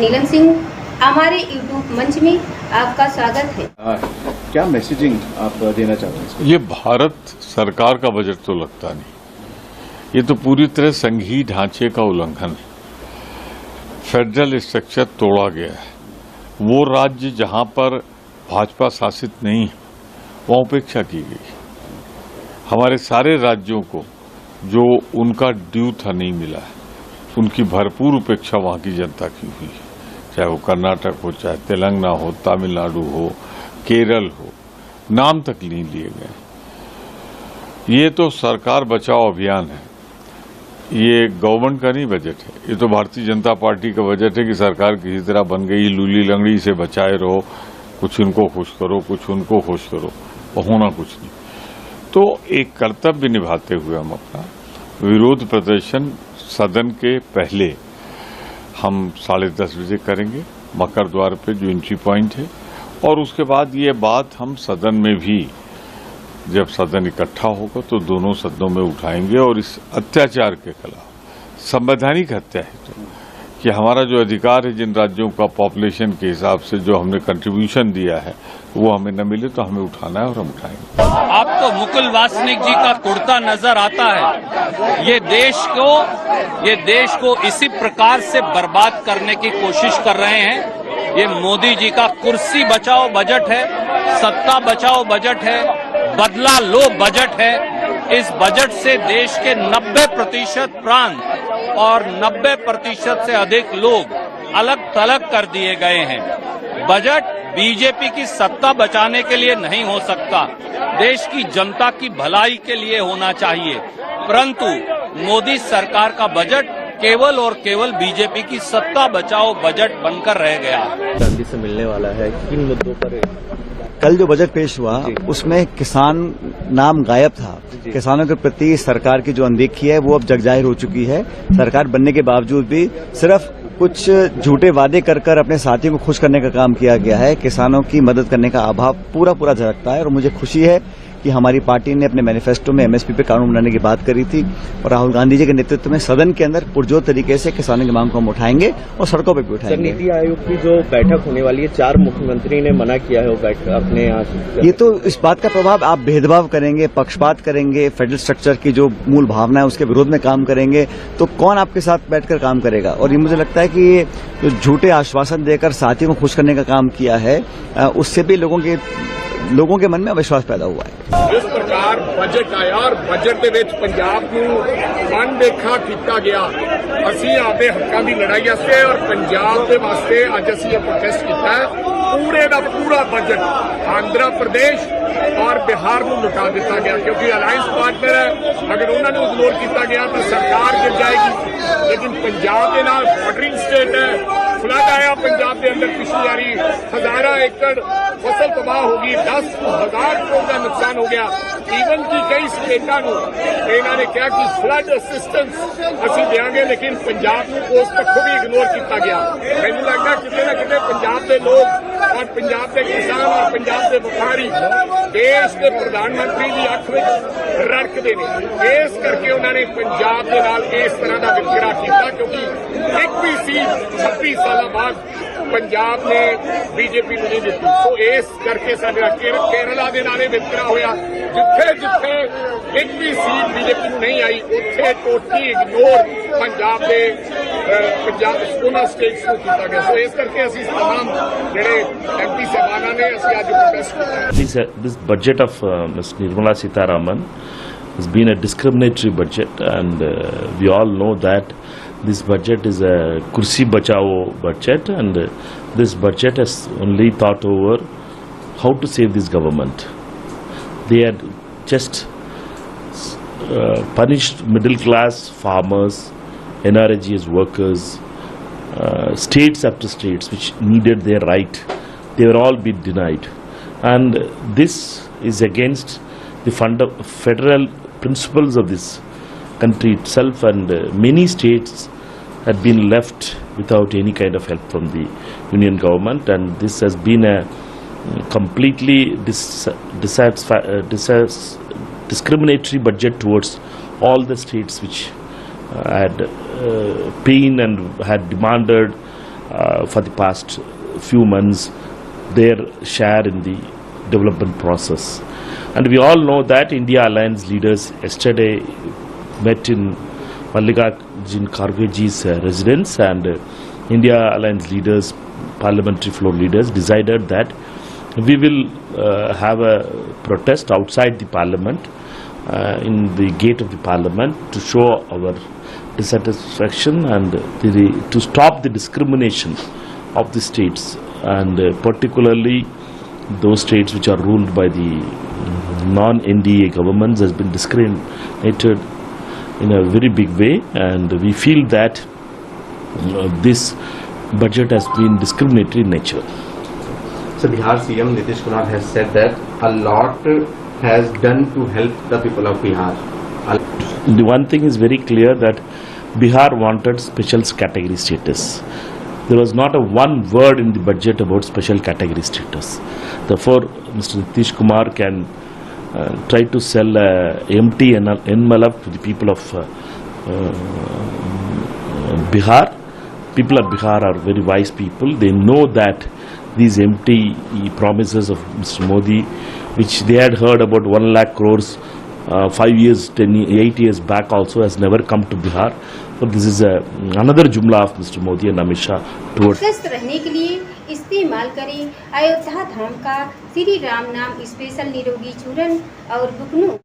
नीलम सिंह, हमारे यूट्यूब मंच में आपका स्वागत है। क्या मैसेजिंग आप देना चाहते हैं? ये भारत सरकार का बजट तो लगता नहीं, ये तो पूरी तरह संघीय ढांचे का उल्लंघन है। फेडरल स्ट्रक्चर तोड़ा गया है। वो राज्य जहां पर भाजपा शासित नहीं है वहां उपेक्षा की गई। हमारे सारे राज्यों को जो उनका ड्यू था नहीं मिला है, उनकी भरपूर उपेक्षा वहां की जनता की हुई है। चाहे वो कर्नाटक हो, चाहे तेलंगाना हो, तमिलनाडु हो, केरल हो, नाम तक नहीं लिए गए। ये तो सरकार बचाओ अभियान है, ये गवर्नमेंट का नहीं बजट है। ये तो भारतीय जनता पार्टी का बजट है कि सरकार किसी तरह बन गई, लूली लंगड़ी से बचाए रहो, कुछ उनको खुश करो, कुछ उनको खुश करो, और होना कुछ नहीं। तो एक कर्तव्य निभाते हुए हम अपना विरोध प्रदर्शन सदन के पहले हम 10:30 बजे करेंगे, मकर द्वार पे जो एंट्री पॉइंट है, और उसके बाद ये बात हम सदन में भी जब सदन इकट्ठा होगा तो दोनों सदनों में उठाएंगे। और इस अत्याचार के खिलाफ, संवैधानिक हत्या है तो, कि हमारा जो अधिकार है, जिन राज्यों का पॉपुलेशन के हिसाब से जो हमने कंट्रीब्यूशन दिया है वो हमें न मिले तो हमें उठाना है और हम उठाएंगे। आपको मुकुल वासनिक जी का कुर्ता नजर आता है। ये देश को इसी प्रकार से बर्बाद करने की कोशिश कर रहे हैं। ये मोदी जी का कुर्सी बचाओ बजट है, सत्ता बचाओ बजट है, बदला लो बजट है। इस बजट से देश के 90% प्रांत और 90% से अधिक लोग अलग थलग कर दिए गए हैं। बजट बीजेपी की सत्ता बचाने के लिए नहीं हो सकता, देश की जनता की भलाई के लिए होना चाहिए। परंतु मोदी सरकार का बजट केवल और केवल बीजेपी की सत्ता बचाओ बजट बनकर रह गया। गांधी से मिलने वाला है, किन मुद्दों पर? कल जो बजट पेश हुआ उसमें किसान नाम गायब था। किसानों के प्रति सरकार की जो अनदेखी है वो अब जगजाहिर हो चुकी है। सरकार बनने के बावजूद भी सिर्फ कुछ झूठे वादे कर अपने साथियों को खुश करने का काम किया गया है। किसानों की मदद करने का अभाव पूरा झलकता है। और मुझे खुशी है कि हमारी पार्टी ने अपने मैनिफेस्टो में एमएसपी पे कानून बनाने की बात करी थी, और राहुल गांधी जी के नेतृत्व में सदन के अंदर पुरजोर तरीके से किसानों की मांग को हम उठाएंगे और सड़कों पे भी उठाएंगे। नीति आयोग की जो बैठक होने वाली है, 4 मुख्यमंत्री ने मना किया है वो बैठक अपने यहाँ। ये तो इस बात का प्रभाव, आप भेदभाव करेंगे, पक्षपात करेंगे, फेडरल स्ट्रक्चर की जो मूल भावना है उसके विरोध में काम करेंगे, तो कौन आपके साथ बैठकर काम करेगा? और ये मुझे लगता है कि ये जो झूठे आश्वासन देकर साथियों को खुश करने का काम किया है, उससे भी लोगों के मन में अविश्वास पैदा हुआ है। जिस प्रकार बजट आया और बजट ਦੇ ਵਿੱਚ ਪੰਜਾਬ ਨੂੰ ਅਣਦੇਖਾ ਕੀਤਾ ਗਿਆ, ਅਸੀਂ ਆਪਣੇ ਹੱਕਾਂ ਦੀ ਲੜਾਈ ਵਾਸਤੇ ਔਰ ਪੰਜਾਬ ਦੇ ਵਾਸਤੇ ਅੱਜ ਅਸੀਂ ਇਹ ਪ੍ਰੋਟੈਸਟ ਕੀਤਾ ਹੈ। ਪੂਰੇ ਦਾ ਪੂਰਾ ਬਜਟ ਆਂਧਰਾ ਪ੍ਰਦੇਸ਼ और बिहार ਨੂੰ ਲੁਟਾ ਦਿੱਤਾ ਗਿਆ, क्योंकि अलायंस पार्टनर है। अगर उन्होंने इग्नोर किया गया तो सरकार गिर जाएगी। लेकिन पंजाब के नाल बॉर्डरिंग स्टेट है, फ्लड आया पंजाब के अंदर पिछली बारी, 1000 एकड़ फसल तबाह होगी, 10,000 करोड़ का नुकसान हो गया। ईवन की कई स्टेटा इन्होंने कहा कि फ्लड असिस्टेंस असं देंगे, लेकिन पंजाब को उस पक्षों भी इग्नोर किया गया। मैनू लगता कितने ना कितने पंजाब के लोग और पंजाब के किसान और पंजाब के व्यापारी देश के प्रधानमंत्री की अख में रड़कते हैं। इस करके उन्होंने पंजाब के नाल इस तरह का वितकरा किया, क्योंकि एक भी सीट 26 साल बाद पंजाब ने बीजेपी को नहीं दी। सो इस करके केरला के नाल वितकरा होया, जिथे जिथे एक भी सीट बीजेपी को नहीं आई उत्थे टोटली इग्नोर पंजाब के उन्होंने स्टेट्स को किया गया। सो इस करके असीं तमाम जिहड़े एमपी साहबाना ने असीं अज प्रोटेस्ट किया। This budget of Ms. Nirmala Sitharaman has been a discriminatory budget, and we all know that this budget is a kursi bachao budget, and this budget has only thought over how to save this government. They had just punished middle class farmers, NRGS workers, states after states which needed their right. They were all been denied. And this is against the federal principles of this country itself, and many states had been left without any kind of help from the union government, and this has been a completely discriminatory budget towards all the states which had pain and had demanded for the past few months their share in the development process. And we all know that India Alliance leaders yesterday met in Mallikarjun Khargeji's residence, and India Alliance leaders, parliamentary floor leaders, decided that we will have a protest outside the parliament, in the gate of the parliament, to show our dissatisfaction and to stop the discrimination of the states, and particularly those states which are ruled by the non-NDA governments has been discriminated in a very big way, and we feel that this budget has been discriminatory in nature. So Bihar CM Nitish Kumar has said that a lot has done to help the people of Bihar. The one thing is very clear, that Bihar wanted special category status. There was not a one word in the budget about special category status. Therefore, Mr. Nitish Kumar can try to sell empty envelope to the people of Bihar. People of Bihar are very wise people. They know that these empty promises of Mr. Modi, which they had heard about 1 lakh crores 5 years, 8 years back also, has never come to Bihar. So this is another jumla of Mr. Modi and Amit Shah towards. स्वस्थ रहने के लिए इस्तेमाल करें अयोध्या धाम का श्री राम नाम special निरोगी चूर्ण और बुकनू।